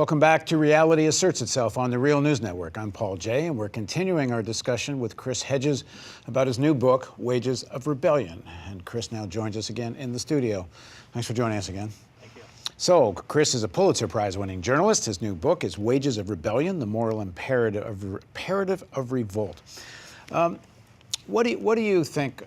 Welcome back to Reality Asserts Itself on the Real News Network. I'm Paul Jay, and we're continuing our discussion with Chris Hedges about his new book, Wages of Rebellion. And Chris now joins us again in the studio. Thanks for joining us again. Thank you. So, Chris is a Pulitzer Prize-winning journalist. His new book is Wages of Rebellion, the Moral Imperative of Revolt. What do you think,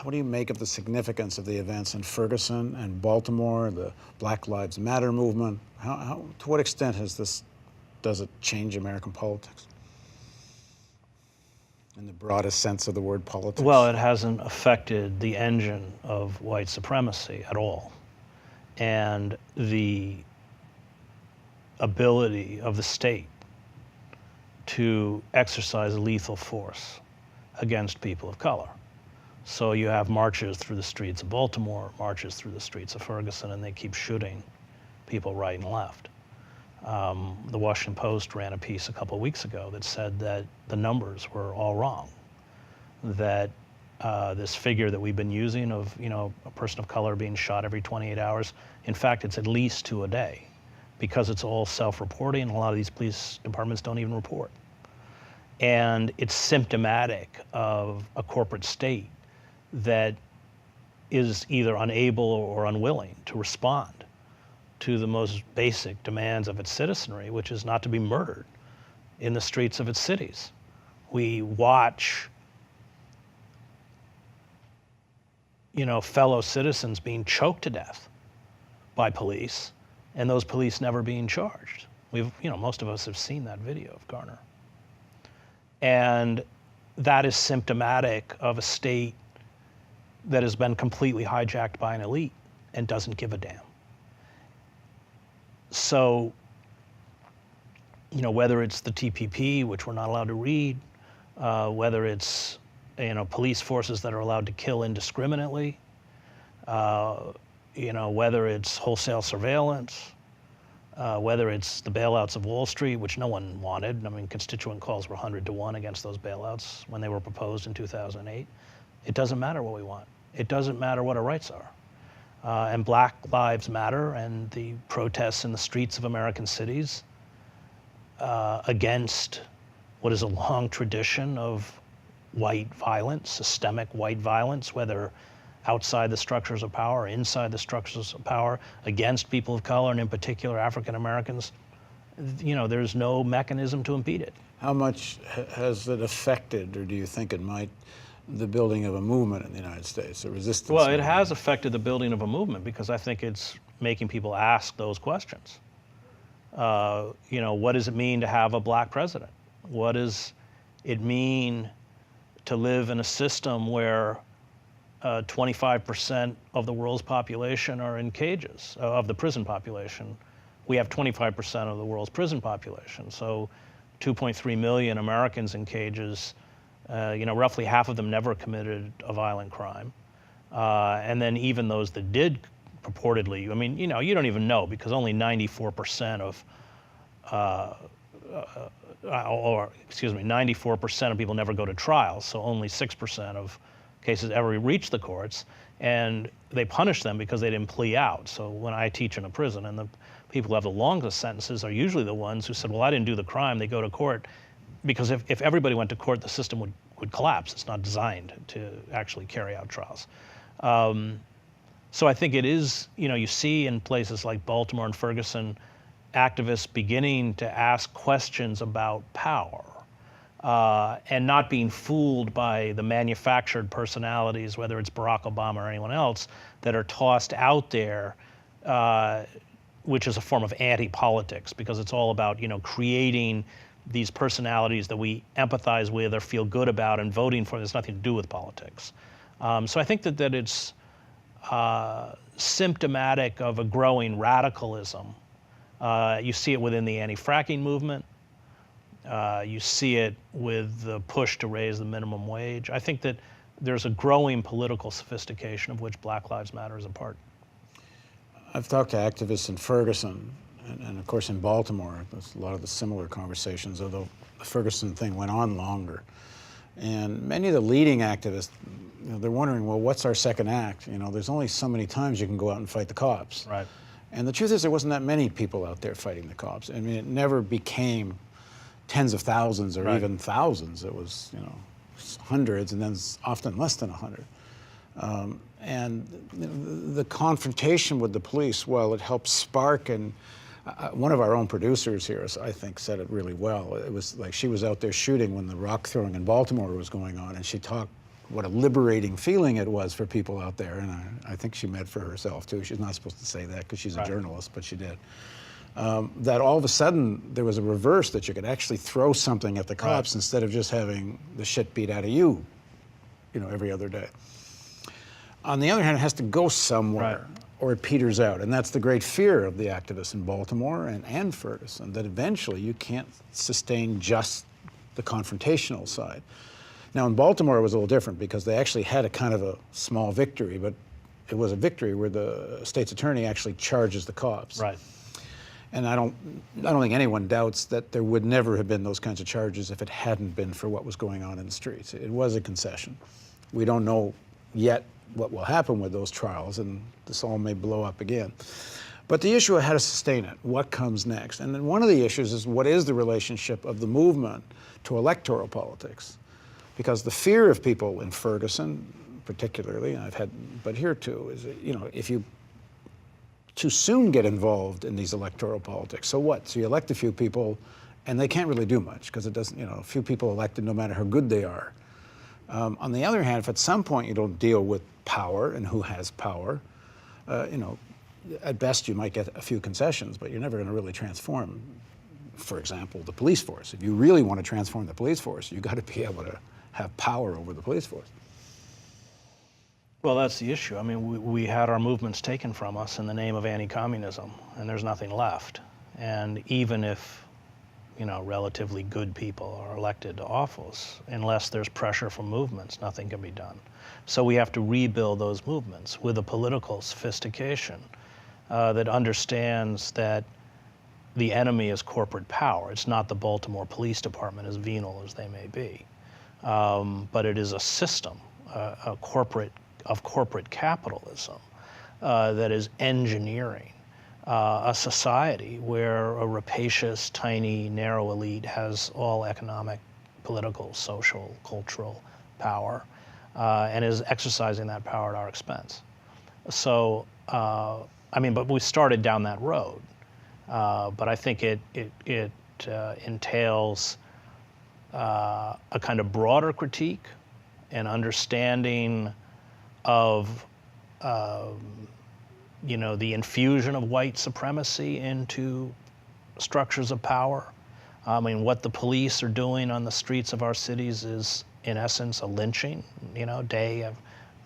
what do you make of the significance of the events in Ferguson and Baltimore, the Black Lives Matter movement? To what extent does it change American politics? In the broadest sense of the word politics? Well, it hasn't affected the engine of white supremacy at all. And the ability of the state to exercise lethal force against people of color. So you have marches through the streets of Baltimore, marches through the streets of Ferguson, and they keep shooting people right and left. The Washington Post ran a piece a couple of weeks ago that said that the numbers were all wrong, that this figure that we've been using of, a person of color being shot every 28 hours, in fact, it's at least 2 a day, because it's all self-reporting, and a lot of these police departments don't even report. And it's symptomatic of a corporate state that is either unable or unwilling to respond to the most basic demands of its citizenry, which is not to be murdered in the streets of its cities. We watch, fellow citizens being choked to death by police, and those police never being charged. Most of us have seen that video of Garner. And that is symptomatic of a state that has been completely hijacked by an elite and doesn't give a damn. So, whether it's the TPP, which we're not allowed to read, whether it's, police forces that are allowed to kill indiscriminately, whether it's wholesale surveillance, whether it's the bailouts of Wall Street, which no one wanted. I mean, constituent calls were 100-1 against those bailouts when they were proposed in 2008. It doesn't matter what we want. It doesn't matter what our rights are. And Black Lives Matter and the protests in the streets of American cities against what is a long tradition of white violence, systemic white violence, whether outside the structures of power or inside the structures of power, against people of color, and in particular African Americans, there's no mechanism to impede it. How much has it affected, or do you think it might, the building of a movement in the United States, a resistance Well, movement? it has affected the building of a movement, because I think it's making people ask those questions. What does it mean to have a black president? What does it mean to live in a system where 25% of the world's population are in cages, of the prison population? We have 25% of the world's prison population, so 2.3 million Americans in cages. Roughly half of them never committed a violent crime. And then even those that did purportedly, you don't even know, because only 94% of, 94% of people never go to trial, so only 6% of cases ever reach the courts, and they punish them because they didn't plea out. So when I teach in a prison, and the people who have the longest sentences are usually the ones who said, well, I didn't do the crime, they go to court. Because if everybody went to court, the system would collapse. It's not designed to actually carry out trials. So I think it is, you see in places like Baltimore and Ferguson, activists beginning to ask questions about power, and not being fooled by the manufactured personalities, whether it's Barack Obama or anyone else, that are tossed out there, which is a form of anti-politics, because it's all about, creating these personalities that we empathize with or feel good about and voting for. There's nothing to do with politics. So I think that it's symptomatic of a growing radicalism. You see it within the anti-fracking movement. You see it with the push to raise the minimum wage. I think that there's a growing political sophistication of which Black Lives Matter is a part. I've talked to activists in Ferguson, and of course in Baltimore. There's a lot of the similar conversations, although the Ferguson thing went on longer. And many of the leading activists, they're wondering, well, what's our second act? There's only so many times you can go out and fight the cops. Right. And the truth is there wasn't that many people out there fighting the cops. I mean, it never became tens of thousands or even thousands. It was, you know, hundreds and then often less than 100. And the confrontation with the police, well, it helped spark, and one of our own producers here, I think, said it really well. It was like she was out there shooting when the rock throwing in Baltimore was going on, and she talked what a liberating feeling it was for people out there, and I think she meant for herself too. She's not supposed to say that because she's a journalist, but she did. That all of a sudden there was a reverse, that you could actually throw something at the cops instead of just having the shit beat out of you, you know, every other day. On the other hand, it has to go somewhere or it peters out, and that's the great fear of the activists in Baltimore and Ferguson, that eventually you can't sustain just the confrontational side. Now in Baltimore it was a little different because they actually had a kind of a small victory, but it was a victory where the state's attorney actually charges the cops. Right. And I don't think anyone doubts that there would never have been those kinds of charges if it hadn't been for what was going on in the streets. It was a concession. We don't know yet what will happen with those trials, and this all may blow up again. But the issue of how to sustain it, what comes next? And then one of the issues is, what is the relationship of the movement to electoral politics? Because the fear of people in Ferguson, particularly, and I've had, but here too, is that, you know, if you too soon get involved in these electoral politics, so what? So you elect a few people, and they can't really do much because it doesn't, you know, a few people elected no matter how good they are. On the other hand, if at some point you don't deal with power and who has power, you know, at best you might get a few concessions, but you're never going to really transform, for example, the police force. If you really want to transform the police force, you've got to be able to have power over the police force. Well, that's the issue. I mean, we had our movements taken from us in the name of anti-communism, and there's nothing left. And even if, you know, relatively good people are elected to office, unless there's pressure from movements, nothing can be done. So we have to rebuild those movements with a political sophistication that understands that the enemy is corporate power. It's not the Baltimore Police Department, as venal as they may be. But it is a system, of corporate capitalism that is engineering a society where a rapacious, tiny, narrow elite has all economic, political, social, cultural power, and is exercising that power at our expense. So, I mean, but we started down that road. But I think it entails a kind of broader critique and understanding of you know, the infusion of white supremacy into structures of power. I mean, what the police are doing on the streets of our cities is, in essence, a lynching, you know,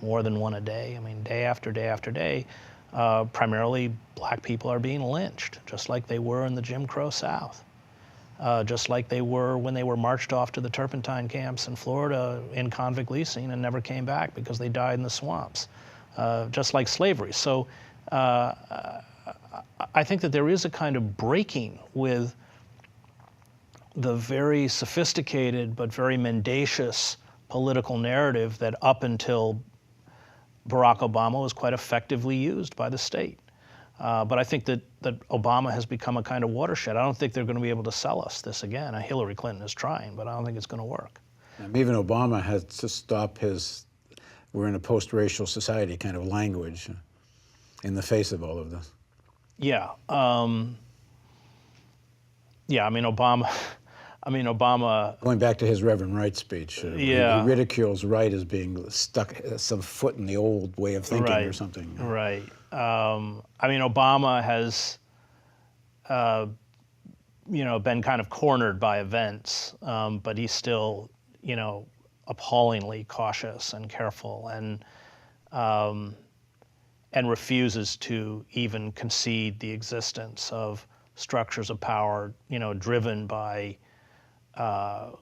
more than one a day. I mean, day after day after day, primarily black people are being lynched, just like they were in the Jim Crow South, just like they were when they were marched off to the turpentine camps in Florida in convict leasing and never came back because they died in the swamps, just like slavery. So I think that there is a kind of breaking with the very sophisticated but very mendacious political narrative that up until Barack Obama was quite effectively used by the state. But I think that Obama has become a kind of watershed. I don't think they're going to be able to sell us this again. Hillary Clinton is trying, but I don't think it's going to work. Even Obama had to stop his "we're in a post-racial society" kind of language in the face of all of this. Yeah. Yeah, I mean, Obama... Going back to his Reverend Wright speech, he ridicules Wright as being stuck some foot in the old way of thinking or something. Right. I mean, Obama has, you know, been kind of cornered by events, but he's still, you know, appallingly cautious and careful, and refuses to even concede the existence of structures of power, you know, driven by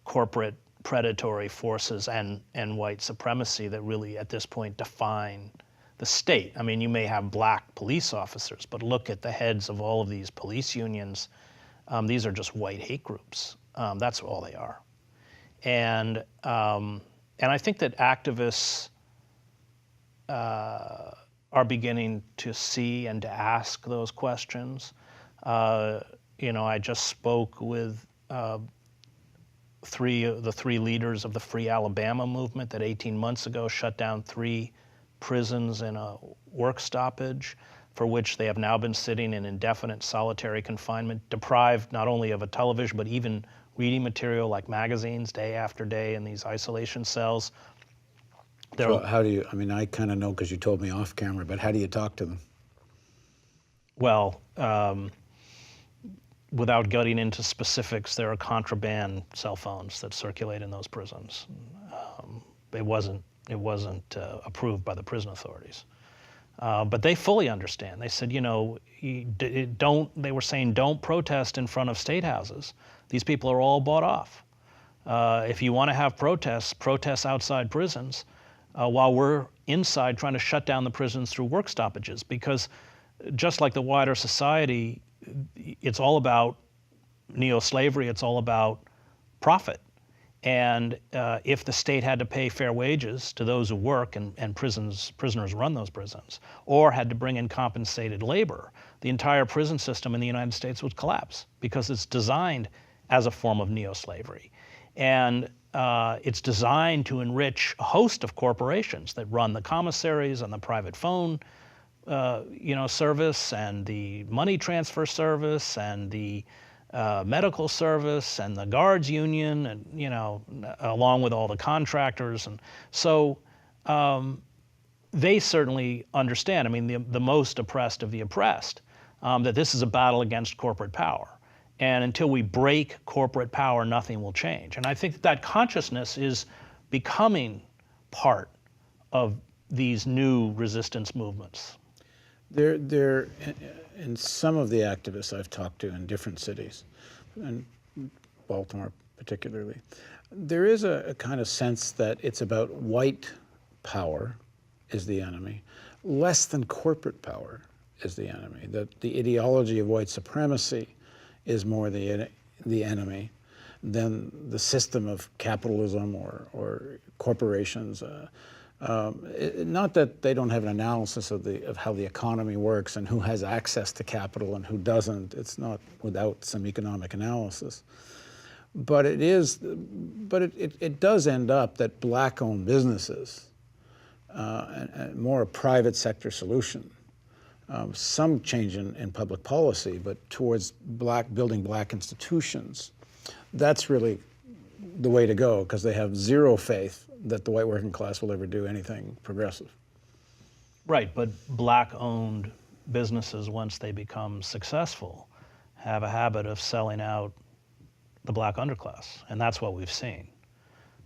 corporate predatory forces and white supremacy that really at this point define the state. I mean, you may have black police officers, but look at the heads of all of these police unions. These are just white hate groups. That's all they are. And I think that activists are beginning to see and to ask those questions. I just spoke with the three leaders of the Free Alabama movement that 18 months ago shut down 3 prisons in a work stoppage, for which they have now been sitting in indefinite solitary confinement, deprived not only of a television, but even reading material like magazines day after day in these isolation cells. So how do you, I mean, I kind of know because you told me off camera, but how do you talk to them? Well, without getting into specifics, there are contraband cell phones that circulate in those prisons. It wasn't approved by the prison authorities. But they fully understand. They said, they were saying, don't protest in front of state houses. These people are all bought off. If you want to have protests outside prisons, while we're inside trying to shut down the prisons through work stoppages. Because just like the wider society, it's all about neo-slavery, it's all about profit. And if the state had to pay fair wages to those who work, and prisoners run those prisons, or had to bring in compensated labor, the entire prison system in the United States would collapse because it's designed as a form of neo-slavery. And it's designed to enrich a host of corporations that run the commissaries and the private phone service, and the money transfer service, and the medical service, and the guards union, and along with all the contractors. And so they certainly understand, I mean, the most oppressed of the oppressed, that this is a battle against corporate power. And until we break corporate power, nothing will change. And I think that consciousness is becoming part of these new resistance movements. There, in some of the activists I've talked to in different cities, and Baltimore particularly, there is a kind of sense that it's about white power is the enemy, less than corporate power is the enemy, that the ideology of white supremacy is more the enemy than the system of capitalism or corporations. Not that they don't have an analysis of how the economy works and who has access to capital and who doesn't. It's not without some economic analysis. But it does end up that black-owned businesses, and more a private sector solution, some change in public policy, but towards building black institutions, that's really the way to go, because they have zero faith that the white working class will ever do anything progressive. Right, but black-owned businesses, once they become successful, have a habit of selling out the black underclass, and that's what we've seen.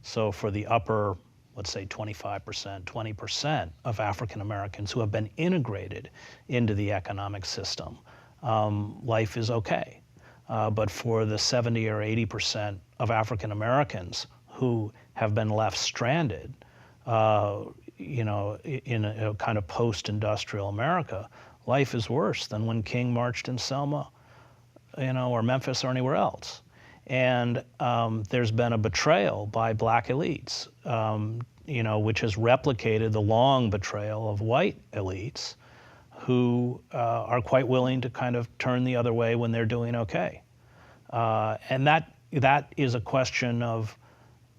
So for the upper, let's say 25%, 20% of African Americans who have been integrated into the economic system, life is okay. But for the 70 or 80% of African Americans who have been left stranded, in a kind of post-industrial America, life is worse than when King marched in Selma, or Memphis or anywhere else. And there's been a betrayal by black elites, which has replicated the long betrayal of white elites who are quite willing to kind of turn the other way when they're doing okay. And that is a question of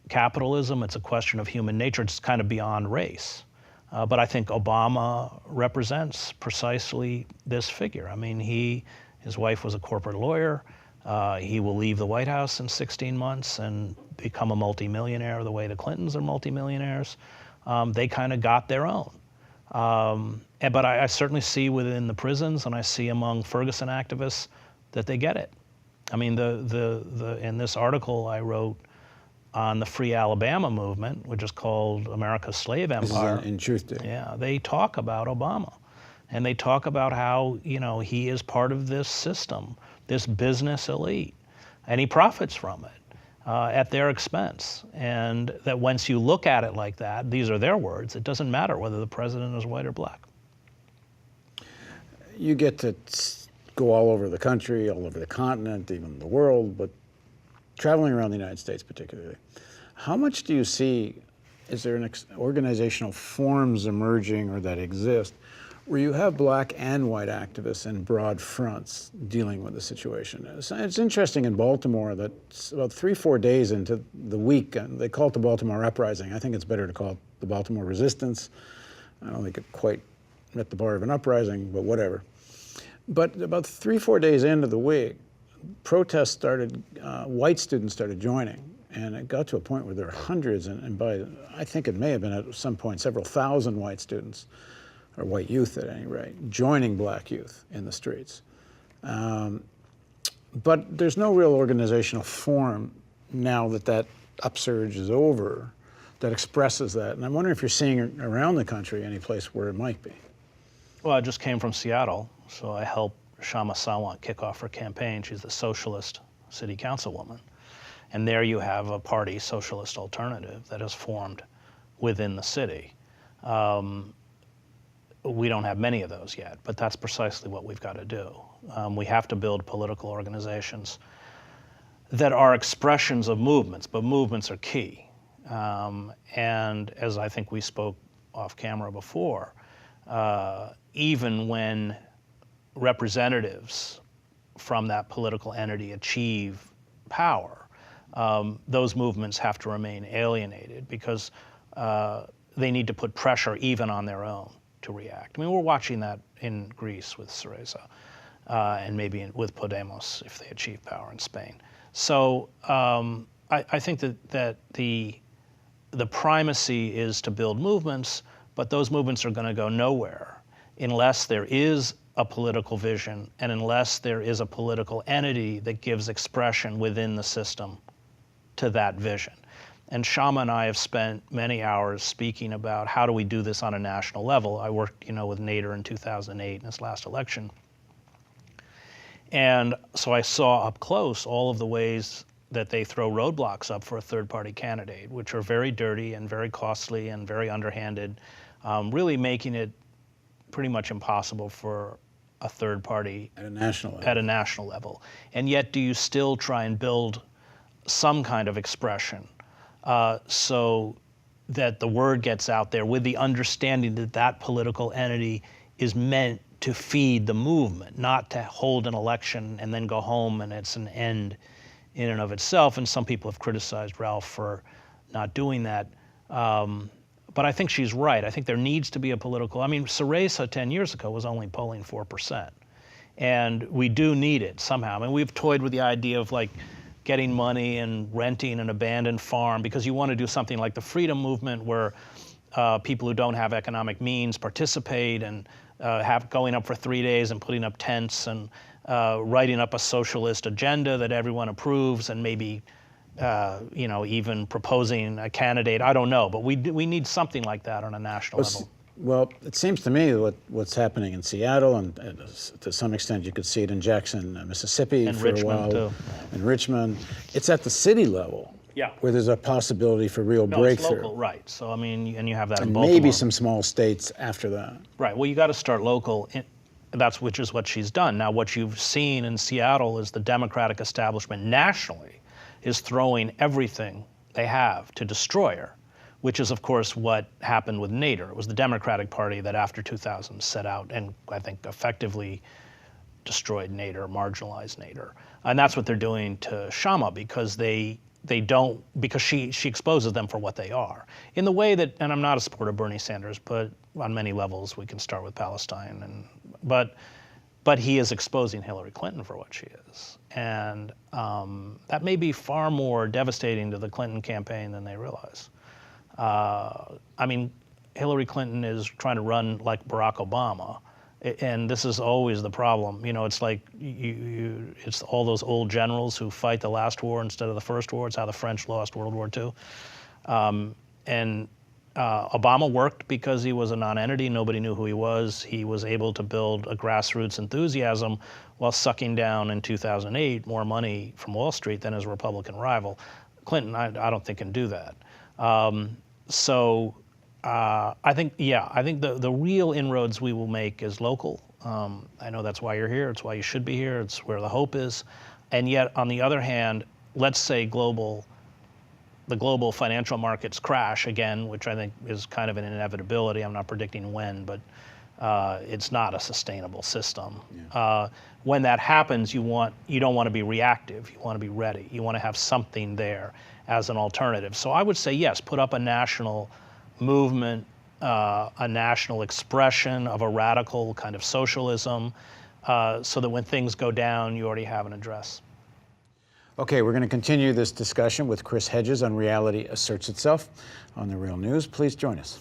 capitalism. It's a question of human nature. It's kind of beyond race. But I think Obama represents precisely this figure. I mean, his wife was a corporate lawyer. He will leave the White House in 16 months and become a multimillionaire the way the Clintons are multimillionaires. They kind of got their own. But I certainly see within the prisons, and I see among Ferguson activists, that they get it. I mean, in this article I wrote on the Free Alabama movement, which is called America's Slave Empire. This is in Truthdig. Yeah, they talk about Obama. And they talk about how, he is part of this system, this business elite, and he profits from it at their expense. And that once you look at it like that, these are their words, it doesn't matter whether the president is white or black. You get to go all over the country, all over the continent, even the world, but traveling around the United States particularly, how much do you see, is there an organizational forms emerging or that exist where you have black and white activists in broad fronts dealing with the situation. It's interesting in Baltimore that about 3-4 days into the week, and they call it the Baltimore Uprising. I think it's better to call it the Baltimore Resistance. I don't think it quite met the bar of an uprising, but whatever. But about 3-4 days into the week, protests started, white students started joining. And it got to a point where there were hundreds, and by, I think it may have been at some point, several thousand white students, or white youth at any rate, joining black youth in the streets. But there's no real organizational form now that that upsurge is over that expresses that. And I'm wondering if you're seeing around the country any place where it might be. Well, I just came from Seattle, so I helped Shama Sawant kick off her campaign. She's the socialist city councilwoman. And there you have a party, Socialist Alternative, that has formed within the city. We don't have many of those yet, but that's precisely what we've got to do. We have to build political organizations that are expressions of movements, but movements are key. And as I think we spoke off camera before, even when representatives from that political entity achieve power, those movements have to remain alienated because they need to put pressure even on their own to react. I mean, we're watching that in Greece with Syriza, and maybe with Podemos if they achieve power in Spain. So I think that the primacy is to build movements, but those movements are going to go nowhere unless there is a political vision and unless there is a political entity that gives expression within the system to that vision. And Shama and I have spent many hours speaking about how do we do this on a national level. I worked, with Nader in 2008 in his last election. And so I saw up close all of the ways that they throw roadblocks up for a third-party candidate, which are very dirty and very costly and very underhanded, really making it pretty much impossible for a third party at a national level. And yet do you still try and build some kind of expression so that the word gets out there with the understanding that that political entity is meant to feed the movement, not to hold an election and then go home and it's an end in and of itself. And some people have criticized Ralph for not doing that. But I think she's right. I think there needs to be a political, Syriza 10 years ago was only polling 4%. And we do need it somehow. I mean, we've toyed with the idea of getting money and renting an abandoned farm because you want to do something like the freedom movement where people who don't have economic means participate and going up for 3 days and putting up tents and writing up a socialist agenda that everyone approves and maybe even proposing a candidate. I don't know, but we need something like that on a national level. Well, it seems to me what's happening in Seattle, and to some extent you could see it in Jackson, Mississippi and for Richmond, a while, too. and Richmond. It's at the city level where there's a possibility for real breakthrough. It's local, right. So, and you have that in and Baltimore. Maybe some small states after that. Right, well, you got to start local. Which is what she's done. Now, what you've seen in Seattle is the Democratic establishment nationally is throwing everything they have to destroy her, which is, of course, what happened with Nader. It was the Democratic Party that after 2000 set out and I think effectively destroyed Nader, marginalized Nader. And that's what they're doing to Shama because because she exposes them for what they are. In the way that, and I'm not a supporter of Bernie Sanders, but on many levels we can start with Palestine, but he is exposing Hillary Clinton for what she is. And that may be far more devastating to the Clinton campaign than they realize. Hillary Clinton is trying to run like Barack Obama, and this is always the problem. It's like it's all those old generals who fight the last war instead of the first war. It's how the French lost World War II. Obama worked because he was a non-entity. Nobody knew who he was. He was able to build a grassroots enthusiasm while sucking down in 2008 more money from Wall Street than his Republican rival. Clinton, I don't think can do that. I think the real inroads we will make is local. I know that's why you're here. It's why you should be here. It's where the hope is. And yet, on the other hand, let's say the global financial markets crash again, which I think is kind of an inevitability. I'm not predicting when, but it's not a sustainable system. When that happens, you don't want to be reactive. You want to be ready. You want to have something there as an alternative. So I would say yes, put up a national movement, a national expression of a radical kind of socialism, so that when things go down, you already have an address. Okay, we're going to continue this discussion with Chris Hedges on Reality Asserts Itself on The Real News. Please join us.